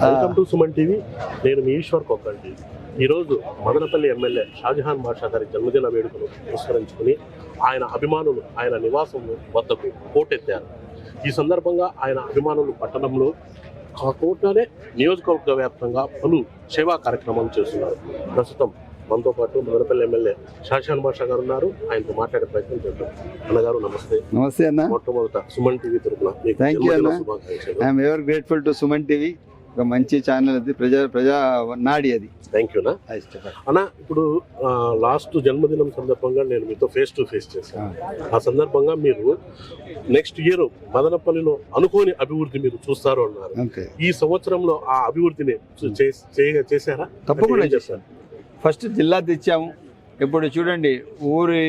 Welcome to Suman TV. నేను మీ ఈశ్వర్ కొక్కండి. ఈరోజు Madanapalle MLA Shahjahan బాషా గారి జన్మదిన వేడుకను పురస్కరించుకుని ఆయన అభిమానులు ఆయన నివాసం వద్దకు కోటెత్తారు. ఈ సందర్భంగా ఆయన అభిమానులు పట్టణంలో కాకుండానే నియోజకవర్గ వ్యాప్తంగా పలు సేవా కార్యక్రమాలు చేస్తున్నారు. ప్రస్తుతం మనతో పాటు మదనపల్లి ఎమ్మెల్యే షాజహాన్ బాషా గారు ఉన్నారు. ఆయనతో మాట్లాడే ప్రయత్నం చేద్దాం. అన్నగారు నమస్తే. నమస్తే అన్న. మొట్టమొదట సుమన్ టీవీ తరఫున థ్యాంక్ యూ అన్న. I'm ever grateful to Suman TV. ఒక మంచి ఛానల్ అది, ప్రజా నాడి అది. థ్యాంక్ యూ అన్న. ఇప్పుడు లాస్ట్ జన్మదినం సందర్భంగా నేను మీతో ఫేస్ టు ఫేస్ చేశాను. ఆ సందర్భంగా మీరు నెక్స్ట్ ఇయర్ మదనపల్లిలో అనుకోని అభివృద్ధి మీరు చూస్తారు అన్నారు. ఈ సంవత్సరంలో ఆ అభివృద్ధిని చేశారా? తప్పకుండా చేశారు. ఫస్ట్ జిల్లా తెచ్చాము. ఇప్పుడు చూడండి ఊరి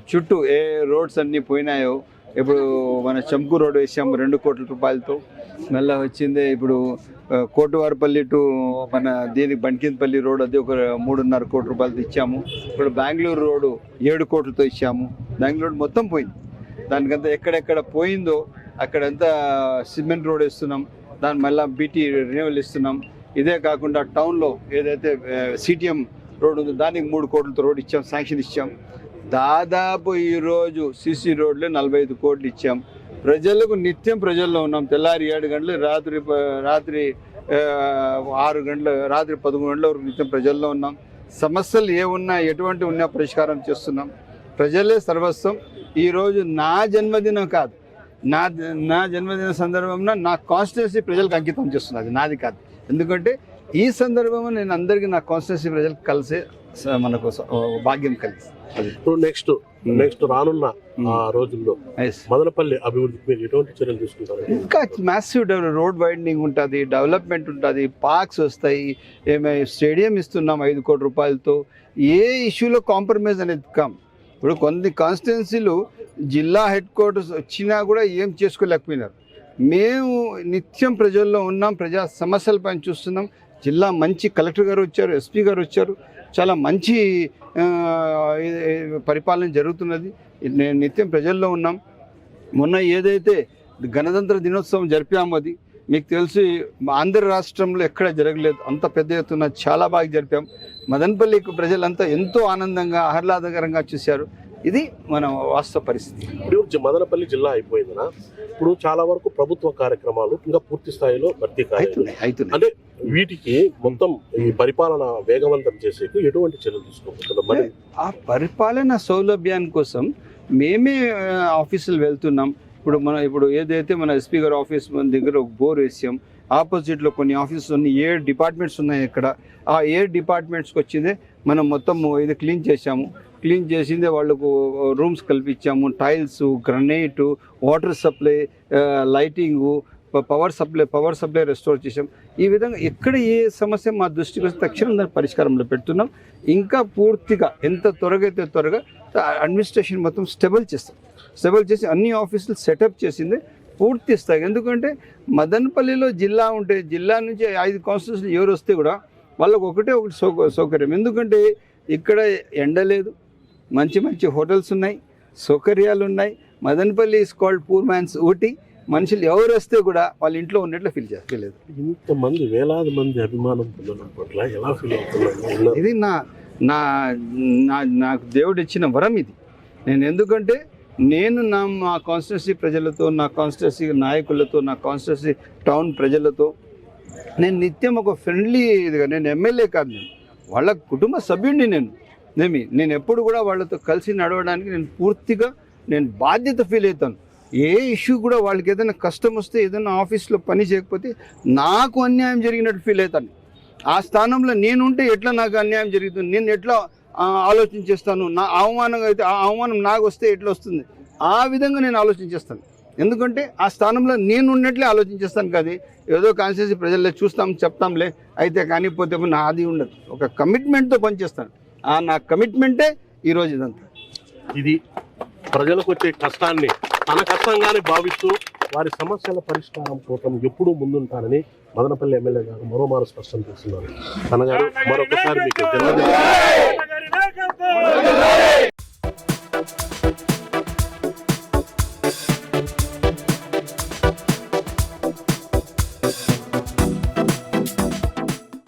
చుట్టూ ఏ రోడ్స్ అన్నీ పోయినాయో. ఇప్పుడు మన చంకు రోడ్ వేసాము 2 కోట్ల రూపాయలతో. మళ్ళీ వచ్చింది ఇప్పుడు కోటివారిపల్లి టు మన దీనికి బంకింపల్లి రోడ్, అది ఒక 3.5 కోట్ల రూపాయలతో ఇచ్చాము. ఇప్పుడు బెంగళూరు రోడ్డు 7 కోట్లతో ఇచ్చాము. బెంగళూరు రోడ్ మొత్తం పోయింది. దానికంతా ఎక్కడెక్కడ పోయిందో అక్కడంతా సిమెంట్ రోడ్ ఇస్తున్నాం. దాని మళ్ళీ బీటీ రెన్యువల్ ఇస్తున్నాం. ఇదే కాకుండా టౌన్లో ఏదైతే సిటిఎం రోడ్ ఉందో దానికి 3 కోట్లతో రోడ్ ఇచ్చాం, శాంక్షన్ ఇచ్చాం. దాదాపు ఈరోజు సిసి రోడ్లు 45 కోట్లు ఇచ్చాం. ప్రజలకు నిత్యం ప్రజల్లో ఉన్నాం. తెల్లారి 7 గంటలు, రాత్రి 6 గంటలు, రాత్రి 11 గంటల వరకు నిత్యం ప్రజల్లో ఉన్నాం. సమస్యలు ఏమున్నా ఎటువంటి ఉన్నా పరిష్కారం చేస్తున్నాం. ప్రజలే సర్వస్వం. ఈరోజు నా జన్మదినం కాదు, నా జన్మదిన సందర్భంలో నా కాన్స్టిట్యున్సీ ప్రజలకు అంకితం చేస్తున్నది, నాది కాదు. ఎందుకంటే ఈ సందర్భంలో నేను అందరికీ నా కాన్స్టిట్యున్సీ ప్రజలకు కలిసే మనకు భాగ్యం కలిసి. ఇప్పుడు నెక్స్ట్ రానున్న రోజుల్లో మదనపల్లి అభివృద్ధికి మీరు ఎటువంటి చర్యలు తీసుకుంటారు? ఇంకా మ్యాసివ్ రోడ్ వైడనింగ్ ఉంటుంది, డెవలప్మెంట్ ఉంటుంది, పార్క్స్ వస్తాయి, స్టేడియం ఇస్తున్నాం 5 కోట్ల రూపాయలతో. ఏ ఇష్యూలో కాంప్రమైజ్ అనేది కాం. ఇప్పుడు కొన్ని కాన్స్టిట్యున్సీలు జిల్లా హెడ్ క్వార్టర్స్ వచ్చినా కూడా ఏం చేసుకోలేకపోయినారు. మేము నిత్యం ప్రజల్లో ఉన్నాం, ప్రజా సమస్యల పైన చూస్తున్నాం. జిల్లా మంచి కలెక్టర్ గారు వచ్చారు, ఎస్పీ గారు వచ్చారు. చాలా మంచి పరిపాలన జరుగుతున్నది. నేను నిత్యం ప్రజల్లో ఉన్నాం. మొన్న ఏదైతే గణతంత్ర దినోత్సవం జరిపామో అది మీకు తెలిసి ఆంధ్ర రాష్ట్రంలో ఎక్కడ జరగలేదు. అంత పెద్ద ఎత్తున చాలా బాగా జరిపాం. మదనపల్లి ప్రజలంతా ఎంతో ఆనందంగా ఆహ్లాదకరంగా చూశారు. ఇది మన వాస్తవ పరిస్థితి. ఇప్పుడు మదనపల్లి జిల్లా అయిపోయిందనా, ఇప్పుడు చాలా వరకు ప్రభుత్వ కార్యక్రమాలు ఇంకా పూర్తి స్థాయిలో భర్తీ అవుతున్నాయి. అంటే వీటికి మొత్తం ఈ పరిపాలన వేగవంతం చేసేందుకు ఎటువంటి చర్యలు తీసుకోబోతున్నాం? ఆ పరిపాలన సౌలభ్యాన్ని కోసం మేమే ఆఫీసులు వెళ్తున్నాం. ఇప్పుడు ఏదైతే మన ఎస్పీ గారి ఆఫీస్ దగ్గర ఒక బోర్ వేసాం. ఆపోజిట్లో కొన్ని ఆఫీసులు ఉన్నాయి, 7 డిపార్ట్మెంట్స్ ఉన్నాయి. ఇక్కడ ఆ 7 డిపార్ట్మెంట్స్కి వచ్చిందే మనం మొత్తం ఇది క్లీన్ చేసాము. క్లీన్ చేసిందే వాళ్ళకు రూమ్స్ కల్పించాము. Tiles, granite, water supply, lighting, power supply restore చేసాం. ఈ విధంగా ఎక్కడ ఏ సమస్య మా దృష్టికి వస్తే తక్షణం దాని పరిష్కారంలో పెడుతున్నాం. ఇంకా పూర్తిగా ఎంత త్వరగా అయితే త్వరగా అడ్మినిస్ట్రేషన్ మొత్తం స్టెబుల్ చేసి అన్ని ఆఫీసులు సెటప్ చేసింది పూర్తి స్థాయి. ఎందుకంటే మదనపల్లిలో జిల్లా ఉంటే జిల్లా నుంచి 5 కాన్స్టిట్యూన్సీలు ఎవరు వస్తే కూడా వాళ్ళకు ఒకటి సౌకర్యం. ఎందుకంటే ఇక్కడ ఎండ లేదు, మంచి హోటల్స్ ఉన్నాయి, సౌకర్యాలు ఉన్నాయి. Madanapalle is called poor man's Ooty. మనుషులు ఎవరు వస్తే కూడా వాళ్ళ ఇంట్లో ఉన్నట్లు ఫీల్ చేయలేదు. ఇంతమంది వేలాది మంది అభిమానం పట్ల ఎలా ఫీల్ అవుతున్నారు? ఇది నాకు దేవుడు ఇచ్చిన వరం ఇది. ఎందుకంటే నేను మా కాన్స్టిట్యున్సీ ప్రజలతో, నా కాన్స్టిట్యున్సీ నాయకులతో, నా కాన్స్టిట్యున్సీ టౌన్ ప్రజలతో నేను నిత్యం ఒక ఫ్రెండ్లీ ఇదిగా, నేను ఎమ్మెల్యే కాదు, నేను వాళ్ళ కుటుంబ సభ్యుడిని. నేను ఎప్పుడు కూడా వాళ్ళతో కలిసి నడవడానికి నేను పూర్తిగా బాధ్యత ఫీల్ అవుతాను. ఏ ఇష్యూ కూడా వాళ్ళకి ఏదైనా కష్టం వస్తే, ఏదైనా ఆఫీస్లో పని చేయకపోతే నాకు అన్యాయం జరిగినట్టు ఫీల్ అవుతాను. ఆ స్థానంలో నేనుంటే ఎట్లా నాకు అన్యాయం జరుగుతుంది, నేను ఎట్లా ఆలోచన చేస్తాను, నా అవమానం అయితే ఆ అవమానం నాకు వస్తే ఎట్లా వస్తుంది, ఆ విధంగా నేను ఆలోచన చేస్తాను. ఎందుకంటే ఆ స్థానంలో నేను ఉన్నట్లే ఆలోచన చేస్తాను. కానీ ఏదో కాన్స్టిట్యున్సీ ప్రజల్లో చెప్తాంలే అయితే కానీ పోతే నాది ఉండదు. ఒక కమిట్మెంట్తో పనిచేస్తాను. నా కమిట్మెంటే ఈరోజు ఇదంతా. ఇది ప్రజలకు వచ్చే కష్టాన్ని తన కష్టంగానే భావిస్తూ వారి సమస్యల పరిష్కారం కోసం ఎప్పుడూ ముందుంటానని మదనపల్లి ఎమ్మెల్యే గారు మరోమారు స్పష్టం చేస్తున్నారు. తనగారు మరొకసారి మీకు